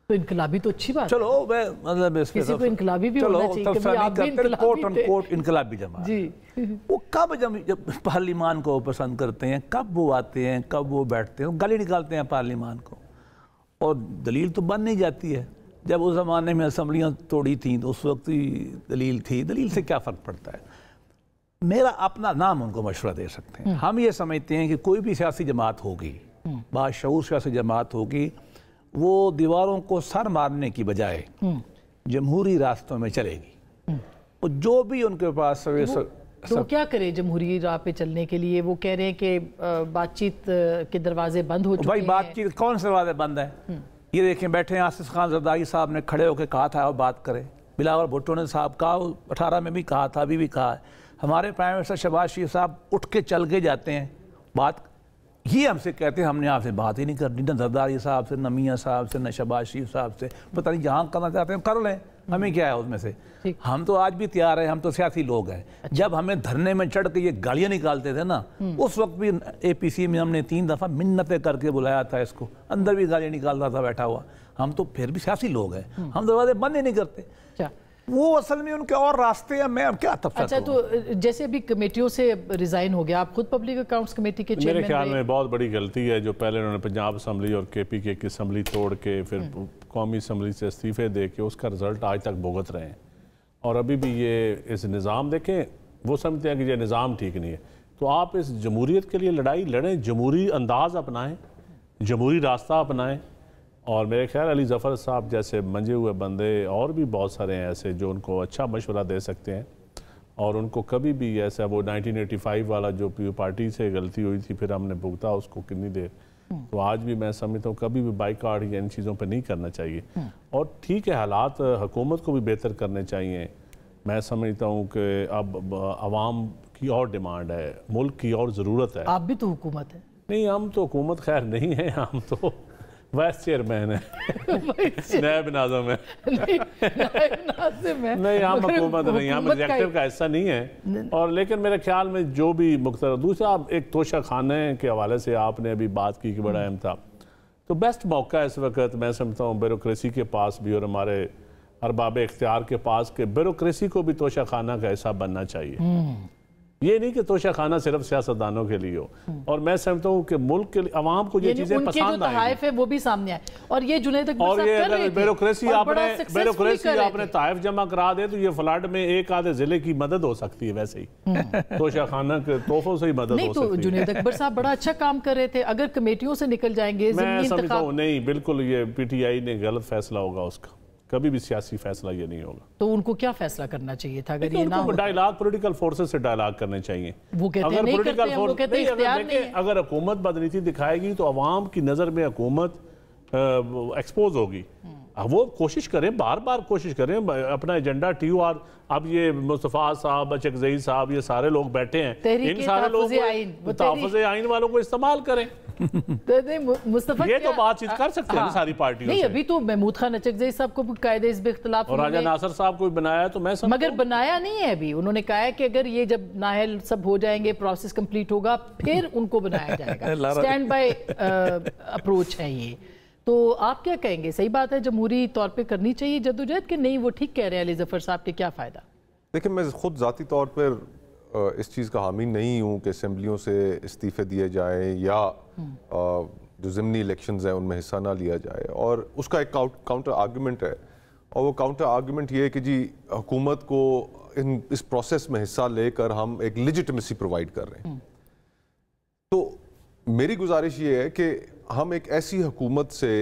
तो इनकलाबी तो अच्छी बात। चलो मैं मतलब किसी को इनकलाबी भी होना चाहिए, कभी आप भी कोट अनकोट इनकलाबी जमात जी। वो कब जब पार्लिमान को पसंद करते हैं, कब वो आते हैं, कब वो बैठते हैं, गाली निकालते हैं पार्लिमान को और दलील तो बन नहीं जाती है। जब उस ज़माने में असम्बलियाँ तोड़ी थी तो उस वक्त ही दलील थी, दलील से क्या फ़र्क पड़ता है। मेरा अपना नाम उनको मशवरा दे सकते हैं। हम ये समझते हैं कि कोई भी सियासी जमात होगी, बाशऊर सियासी जमात होगी, वो दीवारों को सर मारने की बजाय जमहूरी रास्तों में चलेगी। और जो भी उनके पास तो क्या करे जमहूरी राह पे चलने के लिए? वो कह रहे हैं कि बातचीत के दरवाजे बंद हो चुके हैं। भाई बातचीत कौन से दरवाजे बंद हैं? ये देखें, बैठे हैं आसिफ खान जरदारी साहब ने खड़े होकर कहा था वो बात करें। बिलावल भुट्टो ने साहब कहा, 18 में भी कहा था, अभी भी कहा है। हमारे प्राइम मिनिस्टर शहबाज शरीफ साहब उठ के चल के जाते हैं, बात ये हमसे कहते हैं हमने आपसे बात ही नहीं करनी, न जरदारी साहब से, न मियाँ साहब से, न शहबाज शरीफ साहब से। पता नहीं जहाँ करना चाहते हैं कर लें, हमें क्या है उसमें से। हम तो आज भी तैयार हैं, हम तो सियासी लोग हैं। अच्छा। जब हमें धरने में चढ़ के ये गालियाँ निकालते थे ना, उस वक्त भी APC में हमने 3 दफ़ा मिन्नतें करके बुलाया था इसको, अंदर भी गालियाँ निकालता था बैठा हुआ। हम तो फिर भी सियासी लोग हैं, हम दरवाजे बंद ही नहीं करते। अच्छा, वो असल में उनके और रास्ते हैं, मैं अब क्या तफसील। अच्छा, तो जैसे अभी कमेटियों से रिजाइन हो गया, आप खुद पब्लिक अकाउंट्स कमेटी के चेयरमैन। मेरे ख्याल में बहुत बड़ी गलती है जो पहले उन्होंने पंजाब असम्बली और KPK की असम्बली तोड़ के फिर कौमी असम्बली से इस्तीफे दे के उसका रिजल्ट आज तक भुगत रहे हैं। और अभी भी ये इस निज़ाम देखें, वो समझते हैं कि ये निज़ाम ठीक नहीं है। तो आप इस जमहूरियत के लिए लड़ाई लड़ें, जमहूरी अंदाज़ अपनाएं, जमहूरी रास्ता अपनाएं, और मेरे ख्याल अली ज़फ़र साहब जैसे मंजे हुए बंदे और भी बहुत सारे हैं ऐसे जो उनको अच्छा मशवरा दे सकते हैं, और उनको कभी भी ऐसा वो 1985 वाला जो पार्टी से गलती हुई थी फिर हमने भुगता उसको कितनी देर, तो आज भी मैं समझता हूँ कभी भी बाइकाट या इन चीज़ों पर नहीं करना चाहिए। और ठीक है, हालात हुकूमत को भी बेहतर करने चाहिए। मैं समझता हूँ कि अब आवाम की और डिमांड है, मुल्क की और ज़रूरत है। आप भी तो हुकूमत है। नहीं, हम तो हुकूमत खैर नहीं है, हम तो वाइस चेयरमैन है, नायब नाज़िम है। नहीं, हम हुकूमत नहीं, हम एग्जेक्टिव का हिस्सा नहीं है। और लेकिन मेरे ख्याल में जो भी मुख्तलिफ, दूसरा एक तोशा खाने के हवाले से आपने अभी बात की कि बड़ा अहम था, तो बेस्ट मौका है इस वक्त मैं समझता हूँ ब्यूरोक्रेसी के पास भी और हमारे अरबाब इख्तियार के पास के ब्यूरोक्रेसी को भी तोशा खाना का हिस्सा बनना चाहिए। ये नहीं कि तोशा खाना सिर्फ सियासतदानों के लिए हो। और मैं समझता हूँ कि मुल्क के लिए आवाम को ये चीजें पसंद आएंगी, है वो भी सामने आए। और ये जुनैद अकबर और ये साहब कर रहे थे, ब्यूरोक्रेसी और बड़ा आपने successfully कर ताइफ जमा करा दे तो ये फ्लड में एक आधे जिले की मदद हो सकती है। वैसे ही तोशा खाना के तोहफों से ही मदद नहीं हो तो सकती है। जुनैद अकबर साहब बड़ा अच्छा काम कर रहे थे। अगर कमेटियों से निकल जाएंगे, मैं समझता हूँ नहीं, बिल्कुल ये पीटीआई ने गलत फैसला होगा उसका, कभी भी सियासी फैसला ये नहीं होगा। तो उनको क्या फैसला करना चाहिए था अगर ये ना हो? डायलॉग पॉलिटिकल फोर्सेस से डायलॉग करने चाहिए। वो कहते हैं नहीं करते हैं, वो कहते हैं इख्तियार नहीं है। अगर हुकूमत बदनीति दिखाएगी तो अवाम की नज़र में हुकूमत एक्सपोज होगी। वो कोशिश करें, बार बार कोशिश करें अपना एजेंडा TUR, अब ये मुस्तफ़ा साहब, चकज़ई साहब, ये सारे लोग बैठे हैं, इन सारे लोगों तहफ़्फ़ुज़ आइन वालों को इस्तेमाल करें। मुस्तफा ये तो बातचीत कर सकते हैं सारी पार्टियों नहीं से। अभी तो महमूद खान चकज़ई साहब को कायदे इस इख्तिलाफ और राजा नासिर साहब को भी बनाया, तो मैं मगर बनाया नहीं है अभी। उन्होंने कहा है कि अगर ये जब नाहल सब हो जाएंगे, प्रोसेस कंप्लीट होगा, फिर उनको बनाया जाएगा। स्टैंड बाय अप्रोच है ये। तो आप क्या कहेंगे, सही बात है जमहूरी तौर पे करनी चाहिए जद्दोजहद कि नहीं? वो ठीक कह रहे हैं अली ज़फ़र साहब के, क्या फ़ायदा? देखिए, मैं खुद ज़ाती तौर पर इस चीज़ का हामी नहीं हूँ कि असम्बलियों से इस्तीफ़े दिए जाएँ या जो ज़िमनी इलेक्शंस हैं उनमें हिस्सा ना लिया जाए। और उसका एक काउंटर आर्गूमेंट है, और वो काउंटर आर्गूमेंट ये है कि जी हुकूमत को इस प्रोसेस में हिस्सा लेकर हम एक लेजिटिमेसी प्रोवाइड कर रहे हैं। तो मेरी गुजारिश ये है कि हम एक ऐसी हुकूमत से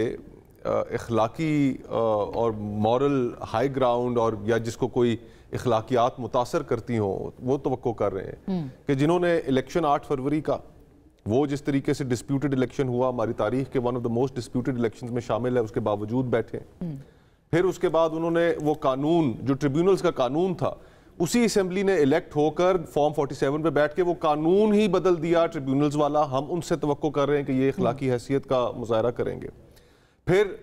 इखलाकी और मॉरल हाई ग्राउंड और या जिसको कोई इखलाकियात मुतासर करती हों वो तवक्को कर रहे हैं कि जिन्होंने इलेक्शन 8 फरवरी का वो जिस तरीके से डिस्प्यूटेड इलेक्शन हुआ, हमारी तारीख के one of the most disputed elections में शामिल है, उसके बावजूद बैठे। फिर उसके बाद उन्होंने वो कानून जो ट्रिब्यूनल्स का कानून था, उसी असेंबली ने इलेक्ट होकर फॉर्म 47 पे बैठ के वो कानून ही बदल दिया ट्रिब्यूनल्स वाला। हम उनसे तवक्को कर रहे हैं कि ये इखलाकी हैसियत का मुजाहरा करेंगे। फिर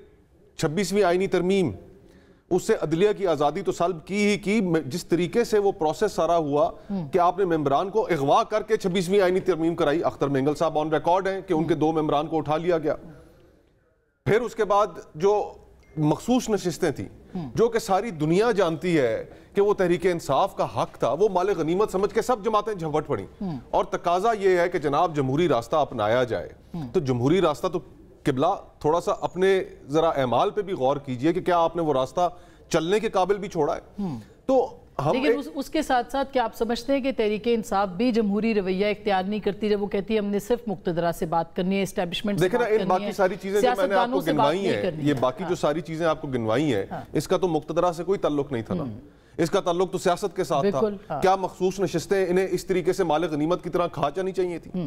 26वीं आईनी तरमीम, उससे अदलिया की आज़ादी तो सल्ब की ही की, जिस तरीके से वो प्रोसेस सारा हुआ कि आपने मेंबरान को अगवा करके 26वीं आईनी तरमीम कराई। अख्तर मेंगल साहब ऑन रिकॉर्ड हैं कि उनके 2 मेंबरान को उठा लिया गया। फिर उसके बाद जो मखसूस नशिस्तें थी जो कि सारी दुनिया जानती है कि वो तहरीक इंसाफ का हक था, वो माले गनीमत समझ के सब जमातें झपट पड़ी। और तकाजा ये है कि जनाब जमहूरी रास्ता अपनाया जाए। तो जमहूरी रास्ता तो किबला थोड़ा सा अपने जरा अमाल पे भी गौर कीजिए कि क्या आपने वो रास्ता चलने के काबिल भी छोड़ा है। तो हम लेकिन उसके साथ साथ क्या आप समझते हैं कि तहरीके इंसाफ भी जमहूरी रवैया इख्तियार नहीं करती जब वो कहती है हमने सिर्फ मुक्तदरा से बात करनी है, एस्टैब्लिशमेंट से बात करनी है? देखिए ना, इन बाकी सारी चीजें जो मैंने आपको गिनवाई हैं, ये बाकी जो सारी चीजें आपको गिनवाई हैं, इसका तो मुक्तदरा से कोई ताल्लुक नहीं था ना, इसका ताल्लुक तो सियासत के साथ था। क्या मखसूस नशिस्तें इन्हें इस तरीके से माले गनीमत की तरह खा जानी चाहिए थी?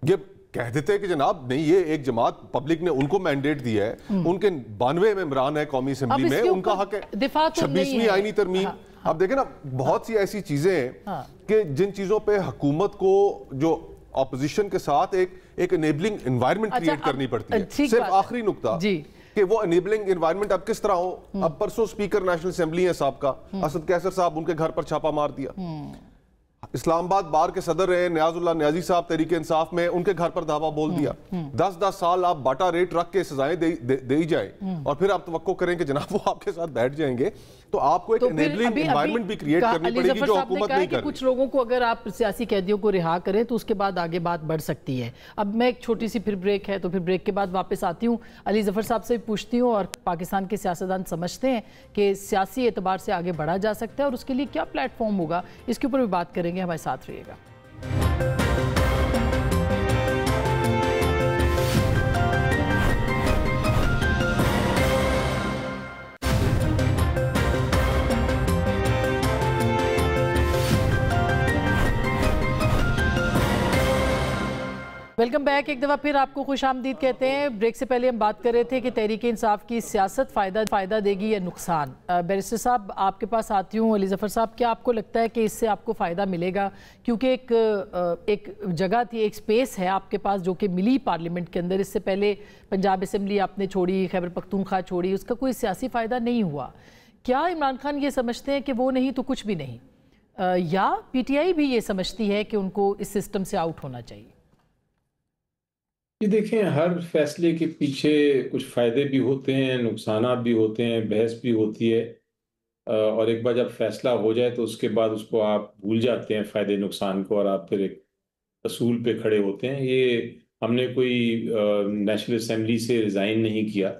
ये कह देते कि जनाब नहीं, ये एक जमात पब्लिक ने उनको मैंडेट दिया है, उनके 92 मेंबरान है कौमी असेंबली में, उनका हक है। 26वीं आईनी तरमीम, अब देखें ना, बहुत सी ऐसी चीजें हैं कि जिन चीजों पे हुकूमत को जो ऑपोजिशन के साथ एक एनेबलिंग एनवायरनमेंट क्रिएट करनी पड़ती है। सिर्फ आखिरी नुकता कि वो एनेबलिंग एनवायरनमेंट अब किस तरह हो। अब परसों स्पीकर नेशनल असेंबली है साहब का, असद कैसर साहब, उनके घर पर छापा मार दिया। इस्लामाबाद बार के सदर रहे न्याजुल्लाह न्याजी साहब तहरीके इंसाफ में, उनके घर पर धावा बोल दिया। 10-10 साल आप बाटा रेट रख के सजाएं दे ही जाए और फिर आप तवक्को करें कि जनाब वो आपके साथ बैठ जाएंगे, तो आपको एक एनेबलिंग एनवायरनमेंट भी क्रिएट करनी पड़ेगी जो हुकूमत नहीं कर रही। कुछ लोगों को अगर आप सियासी कैदियों को रिहा करें तो उसके बाद आगे बात बढ़ सकती है। अब मैं एक छोटी सी फिर ब्रेक है, तो फिर ब्रेक के बाद वापस आती हूँ, अली ज़फ़र साहब से पूछती हूँ और पाकिस्तान के सियासतदान समझते हैं कि सियासी एतबार से आगे बढ़ा जा सकता है और उसके लिए क्या प्लेटफॉर्म होगा, इसके ऊपर भी बात करेंगे। हमारे साथ रहिएगा। Welcome back. एक दफ़ा फिर आपको खुश आमदीद कहते हैं। ब्रेक से पहले हम बात कर रहे थे कि तहरीक इंसाफ की सियासत फ़ायदा देगी या नुकसान। बैरिस्टर साहब आपके पास आती हूँ। अली ज़फ़र साहब, क्या आपको लगता है कि इससे आपको फ़ायदा मिलेगा? क्योंकि एक जगह थी, एक स्पेस है आपके पास जो कि मिली पार्लियामेंट के अंदर। इससे पहले पंजाब असम्बली आपने छोड़ी, खैबर पख्तूनख्वा छोड़ी, उसका कोई सियासी फ़ायदा नहीं हुआ। क्या इमरान खान ये समझते हैं कि वो नहीं तो कुछ भी नहीं, या PTI भी ये समझती है कि उनको इस सिस्टम से आउट होना चाहिए? ये देखें, हर फैसले के पीछे कुछ फ़ायदे भी होते हैं, नुकसान भी होते हैं, बहस भी होती है, और एक बार जब फैसला हो जाए तो उसके बाद उसको आप भूल जाते हैं फ़ायदे नुकसान को, और आप फिर एक असूल पे खड़े होते हैं। ये हमने कोई नेशनल असम्बली से रिज़ाइन नहीं किया,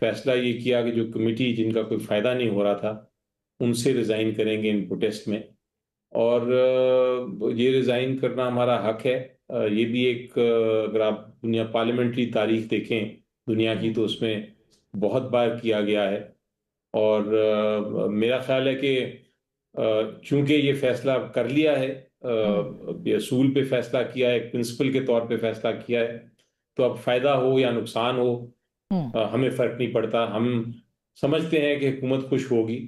फैसला ये किया कि जो कमेटी जिनका कोई फ़ायदा नहीं हो रहा था उनसे रिज़ाइन करेंगे इन प्रोटेस्ट में, और ये रिज़ाइन करना हमारा हक है। ये भी एक, अगर आप दुनिया पार्लियामेंट्री तारीख देखें दुनिया की, तो उसमें बहुत बार किया गया है। और मेरा ख्याल है कि चूंकि ये फैसला कर लिया है, ये असूल पे फैसला किया है, एक प्रिंसिपल के तौर पे फैसला किया है, तो अब फ़ायदा हो या नुकसान हो हमें फ़र्क नहीं पड़ता। हम समझते हैं कि हुकूमत खुश होगी,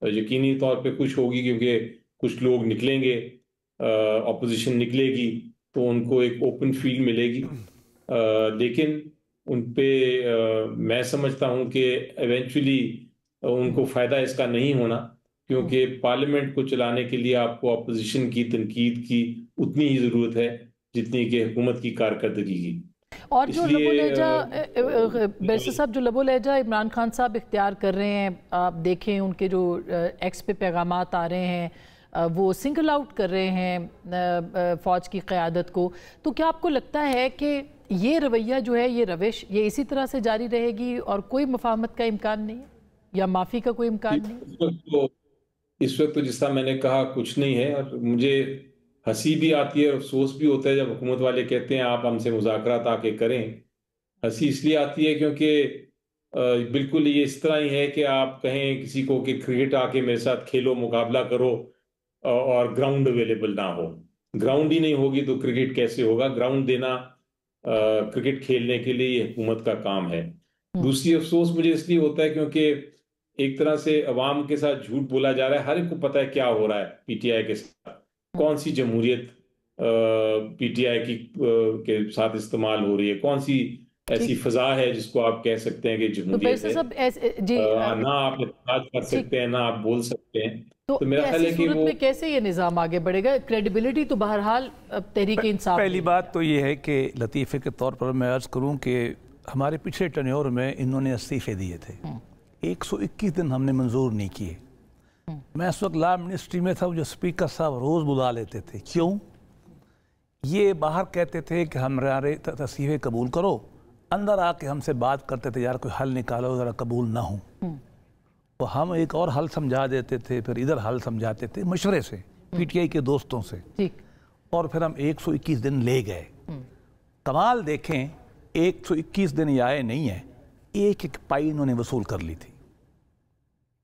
यकीनी तौर पे खुश होगी, क्योंकि कुछ लोग निकलेंगे, ऑपोजिशन निकलेगी, तो उनको एक ओपन फील्ड मिलेगी। लेकिन उन पे मैं समझता हूं कि इवेंचुअली उनको फ़ायदा इसका नहीं होना, क्योंकि पार्लियामेंट को चलाने के लिए आपको अपोजिशन की तनकीद की उतनी ही ज़रूरत है जितनी कि हुकूमत की कारकर्दगी की। और जो लबो लहजा बैरिस्टर साहब, जो लबो लहजा इमरान खान साहब इख्तियार कर रहे हैं, आप देखें उनके जो एक्स पे पैगामात आ रहे हैं, वो सिंगल आउट कर रहे हैं फ़ौज की क़यादत को, तो क्या आपको लगता है कि ये रवैया जो है, ये रविश, ये इसी तरह से जारी रहेगी और कोई मुफाहमत का इम्कान नहीं है या माफ़ी का कोई इम्कान नहीं? इस वक्त तो जिस तरह मैंने कहा कुछ नहीं है, और मुझे हंसी भी आती है और अफसोस भी होता है जब हुकूमत वाले कहते हैं आप हमसे मुज़ाकरात आके करें। हंसी इसलिए आती है क्योंकि बिल्कुल ये इस तरह ही है कि आप कहें किसी को कि क्रिकेट आके मेरे साथ खेलो, मुकाबला करो, और ग्राउंड अवेलेबल ना हो। ग्राउंड ही नहीं होगी तो क्रिकेट कैसे होगा? ग्राउंड देना क्रिकेट खेलने के लिए हुकूमत का काम है। दूसरी अफसोस मुझे इसलिए होता है क्योंकि एक तरह से अवाम के साथ झूठ बोला जा रहा है। हर एक को पता है क्या हो रहा है PTI के साथ, कौन सी जमहूरियत PTI की के साथ इस्तेमाल हो रही है, कौन सी ऐसी फजा है जिसको आप कह सकते हैं कि जमहूरियत है। ना आप इत्तेफाक कर सकते हैं, ना आप बोल सकते हैं। तो मेरा ख्याल है कि वो कैसे ये निज़ाम आगे बढ़ेगा? क्रेडिबिलिटी तो बहरहाल तहरीक इंसाफ। पहली बात तो ये है कि लतीफ़े के तौर पर मैं अर्ज़ करूँ कि हमारे पिछले टर्न्योर में इन्होंने इस्तीफ़े दिए थे, 121 दिन हमने मंजूर नहीं किए। मैं इस वक्त लॉ मिनिस्ट्री में था, जो स्पीकर साहब रोज़ बुला लेते थे। क्यों? ये बाहर कहते थे कि हमारे तस्वीरें कबूल करो, अंदर आके हमसे बात करते थे, यार कोई हल निकालो, ज़रा कबूल ना हो। तो हम एक और हल समझा देते थे, फिर इधर हल समझाते थे मशवरे से, PTI के दोस्तों से, और फिर हम 121 दिन ले गए। कमाल देखें, 121 दिन ये आए नहीं है, एक एक पाई इन्होंने वसूल कर ली थी।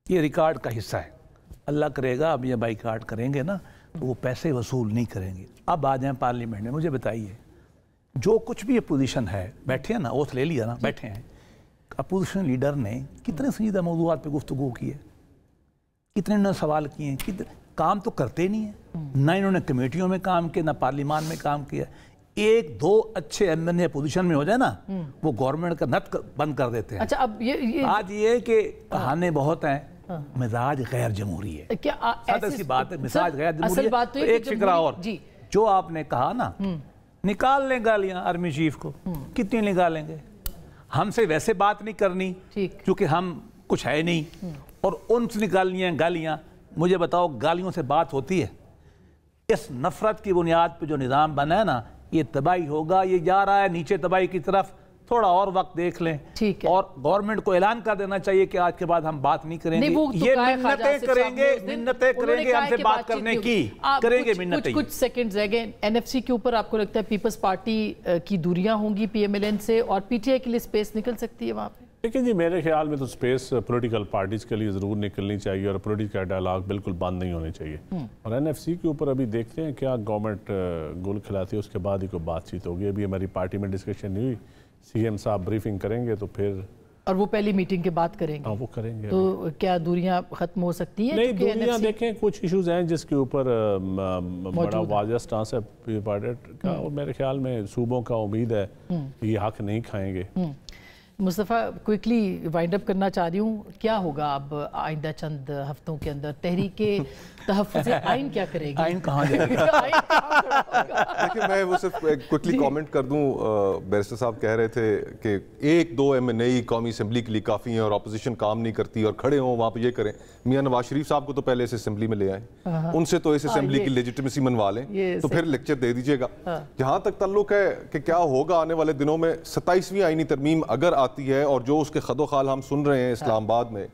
ये रिकॉर्ड का हिस्सा है। अल्लाह करेगा अब ये बाइकाट करेंगे ना तो वो पैसे वसूल नहीं करेंगे। अब आ जाएं पार्लियामेंट में, मुझे बताइए, जो कुछ भी अपोजिशन है, बैठे हैं ना, ओथ ले लिया ना, बैठे हैं, अपोजिशन लीडर ने कितने संजीदा मौज़ूआत पे गुफ्तगू की है, कितने उन्होंने सवाल किए हैं, कितने काम तो करते नहीं है। ना इन्होंने कमेटियों में काम किया, ना पार्लियामान में काम किया। एक दो अच्छे MNA पोजीशन में हो जाए ना, वो गवर्नमेंट का नत बंद कर देते हैं। अच्छा, अब ये आज ये कि बहाने बहुत हैं, मिजाज गैर जमहूरी है। क्या ऐसी बात है, मिजाज गैर जमहूरी है। तो एक फिक्रा और, जो आपने कहा ना, निकाल लें गालियां आर्मी चीफ को, कितनी निकालेंगे? हमसे वैसे बात नहीं करनी क्योंकि हम कुछ है नहीं, और उनसे निकालनी है गालियां। मुझे बताओ, गालियों से बात होती है? इस नफरत की बुनियाद पे जो निज़ाम बना है ना, ये तबाही होगा, ये जा रहा है नीचे तबाही की तरफ। थोड़ा और वक्त देख लें, ठीक है। और गवर्नमेंट को ऐलान कर देना चाहिए कि आज के बाद हम बात नहीं करेंगे। ये मिन्नतें करेंगे हमसे बात करने की, करेंगे मिन्नतें। कुछ सेकंड्स रह गए। NFC के ऊपर आपको लगता है पीपल्स पार्टी की दूरियां होंगी PMLN से, और PTI के लिए स्पेस निकल सकती है वहां पे? लेकिन जी मेरे ख्याल में तो स्पेस पॉलिटिकल पार्टीज़ के लिए ज़रूर निकलनी चाहिए और पॉलिटिकल डायलॉग बिल्कुल बंद नहीं होने चाहिए। और एनएफसी के ऊपर अभी देखते हैं क्या गवर्नमेंट गोल खिलाती है, उसके बाद ही कोई बातचीत होगी। अभी हमारी पार्टी में डिस्कशन नहीं हुई, सीएम साहब ब्रीफिंग करेंगे तो फिर, और वो पहली मीटिंग के बाद करेंगे। हाँ वो करेंगे। तो क्या दूरियां खत्म हो सकती हैं? नहीं, दूरियां देखें, कुछ इश्यूज हैं जिसके ऊपर बड़ा वाज़ह स्टांस है पार्टी का, और मेरे ख्याल में सूबों का उम्मीद है ये हक नहीं खाएंगे। मुस्तफ़ा, क्विकली वाइंड अप करना चाह रही हूँ, क्या होगा अब आइंदा चंद हफ्तों के अंदर? तहरीके तहफ़्फ़ुज़ आइन क्या करेगी? आइन कहाँ जाएगा? देखिए, मैं वो सिर्फ क्विकली कमेंट कर दूं। बैरिस्टर साहब कह रहे थे कि 1-2 MNA कौमी असम्बली के लिए काफ़ी हैं और अपोजिशन काम नहीं करती और खड़े हों वहाँ पे ये करें। मियाँ नवाज शरीफ साहब को तो पहले इस असम्बली में ले आए, उनसे तो इस असम्बली की लेजिटिमेसी मनवा लें, तो फिर लेक्चर दे दीजिएगा। जहाँ तक ताल्लुक है कि क्या होगा आने वाले दिनों में, 27वीं आईनी तरमीम अगर आती है और जो उसके खदोखाल हम सुन रहे हैं इस्लामाबाद में,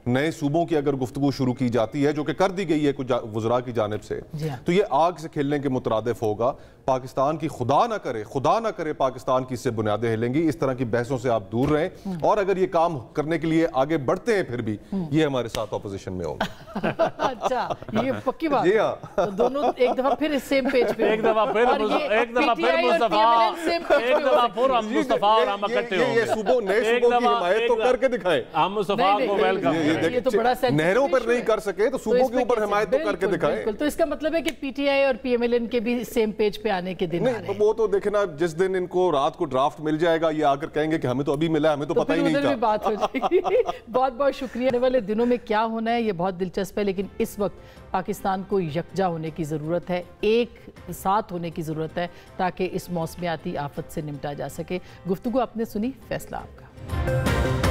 नए सूबों की अगर गुफ्तगू शुरू की जाती है, जो कि कर दी गई है कुछ वज़रा की जानिब से, तो ये आग से खेलने के मुतरादिफ होगा। पाकिस्तान की खुदा ना करे पाकिस्तान की इससे बुनियादें हिलेंगी। इस तरह की बहसों से आप दूर रहें, और अगर ये काम करने के लिए आगे बढ़ते हैं फिर भी ये हमारे साथ ऑपोजिशन में होंगे। अच्छा, ये पक्की बात। जी हाँ, तो दोनों एक दफा फिर इस सेम पेज पे, एक दफा फिर मुस्तफा और हम इकट्ठे होंगे। ये सूबों नए सूबों की हिमायत तो करके दिखाएं। हम मुस्तफा को वेलकम। ये तो बड़ा नहरों पर नहीं कर सके तो सूबों के ऊपर हिमायत तो करके दिखाएं। तो इसका मतलब है कि पीटीआई और पीएमएलएन के भी सेम पेज पे आने के दिन आ रहे हैं। वो तो देखे ना, जिस दिन इनको रात को ड्राफ्ट मिल जाएगा ये आकर कहेंगे कि हमें तो अभी मिला, हमें तो पता ही नहीं था। बात हो जाएगी। बहुत बहुत शुक्रिया। आने वाले दिनों में क्या होना है ये बहुत दिलचस्प है, लेकिन इस वक्त पाकिस्तान को यकजा होने की ज़रूरत है, एक साथ होने की ज़रूरत है, ताकि इस मौसमियाती आफत से निपटा जा सके। गुफ्तगू आपने सुनी, फैसला आपका।